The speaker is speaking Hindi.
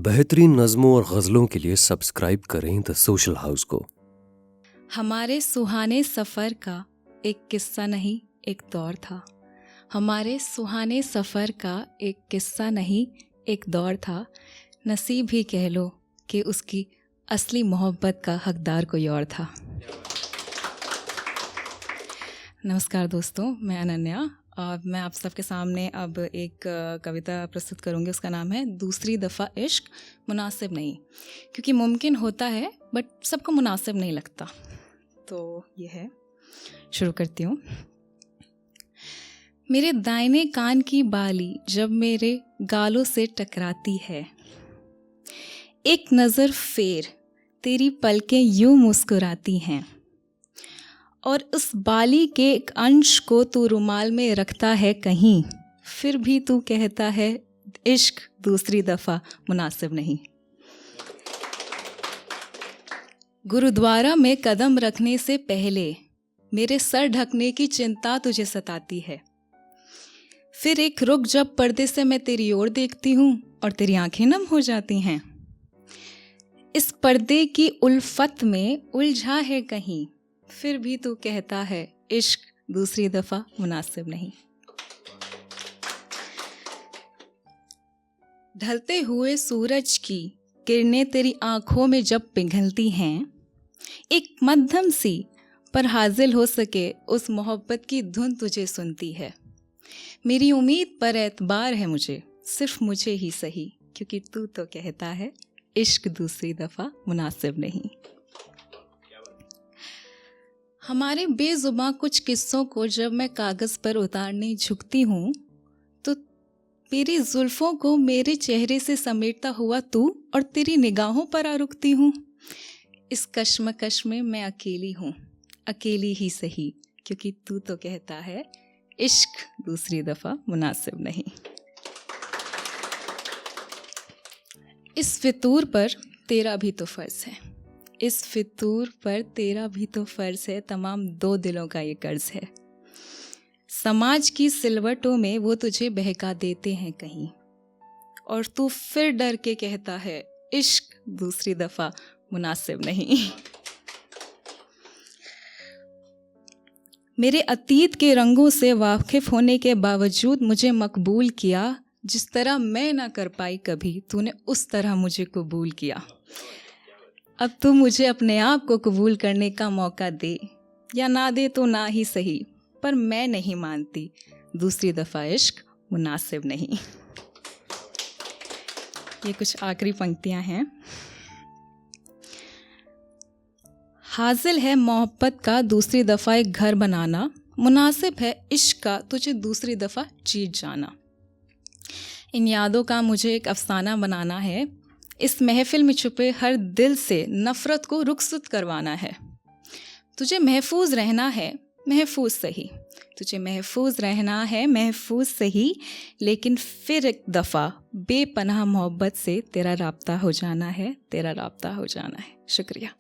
बेहतरीन नज़्मों और गज़लों के लिए सब्सक्राइब करें द सोशल हाउस को। हमारे सुहाने सफ़र का एक किस्सा नहीं एक दौर था। हमारे सुहाने सफ़र का एक किस्सा नहीं एक दौर था। नसीब ही कह लो कि उसकी असली मोहब्बत का हकदार कोई और था। नमस्कार दोस्तों, मैं अनन्या और मैं आप सबके सामने अब एक कविता प्रस्तुत करूँगी। उसका नाम है दूसरी दफ़ा इश्क मुनासिब नहीं, क्योंकि मुमकिन होता है बट सबको मुनासिब नहीं लगता। तो ये है, शुरू करती हूँ। मेरे दाहिने कान की बाली जब मेरे गालों से टकराती है, एक नज़र फेर तेरी पलकें यूं मुस्कुराती हैं, और उस बाली के एक अंश को तू रुमाल में रखता है कहीं, फिर भी तू कहता है इश्क दूसरी दफ़ा मुनासिब नहीं। गुरुद्वारा में कदम रखने से पहले मेरे सर ढकने की चिंता तुझे सताती है। फिर एक रुख जब पर्दे से मैं तेरी ओर देखती हूँ और तेरी आंखें नम हो जाती हैं। इस पर्दे की उल्फत में उलझा है कहीं, फिर भी तू कहता है इश्क दूसरी दफ़ा मुनासिब नहीं। ढलते हुए सूरज की किरणें तेरी आंखों में जब पिघलती हैं, एक मध्यम सी पर हासिल हो सके उस मोहब्बत की धुन तुझे सुनती है। मेरी उम्मीद पर एतबार है मुझे, सिर्फ मुझे ही सही, क्योंकि तू तो कहता है इश्क दूसरी दफ़ा मुनासिब नहीं। हमारे बेजुबां कुछ किस्सों को जब मैं कागज़ पर उतारने झुकती हूँ, तो तेरी जुल्फ़ों को मेरे चेहरे से समेटता हुआ तू और तेरी निगाहों पर आ रुकती हूँ। इस कश्मकश में मैं अकेली हूँ, अकेली ही सही, क्योंकि तू तो कहता है इश्क दूसरी दफ़ा मुनासिब नहीं। इस फितूर पर तेरा भी तो फ़र्ज़ है, इस फितूर पर तेरा भी तो फ़र्ज़ है, तमाम दो दिलों का ये कर्ज़ है। समाज की सिलवटों में वो तुझे बहका देते हैं कहीं, और तू फिर डर के कहता है इश्क दूसरी दफ़ा मुनासिब नहीं। मेरे अतीत के रंगों से वाकिफ़ होने के बावजूद मुझे मकबूल किया। जिस तरह मैं ना कर पाई कभी, तूने उस तरह मुझे कबूल किया। अब तू मुझे अपने आप को कबूल करने का मौका दे या ना दे तो ना ही सही, पर मैं नहीं मानती दूसरी दफ़ा इश्क मुनासिब नहीं। ये कुछ आखिरी पंक्तियां हैं। हासिल है मोहब्बत का दूसरी दफ़ा एक घर बनाना, मुनासिब है इश्क का तुझे दूसरी दफ़ा जीत जाना। इन यादों का मुझे एक अफसाना बनाना है, इस महफिल में छुपे हर दिल से नफ़रत को रुखसत करवाना है। तुझे महफूज रहना है महफूज सही, तुझे महफूज रहना है महफूज सही, लेकिन फिर एक दफ़ा बेपनाह मोहब्बत से तेरा राब्ता हो जाना है, तेरा राब्ता हो जाना है। शुक्रिया।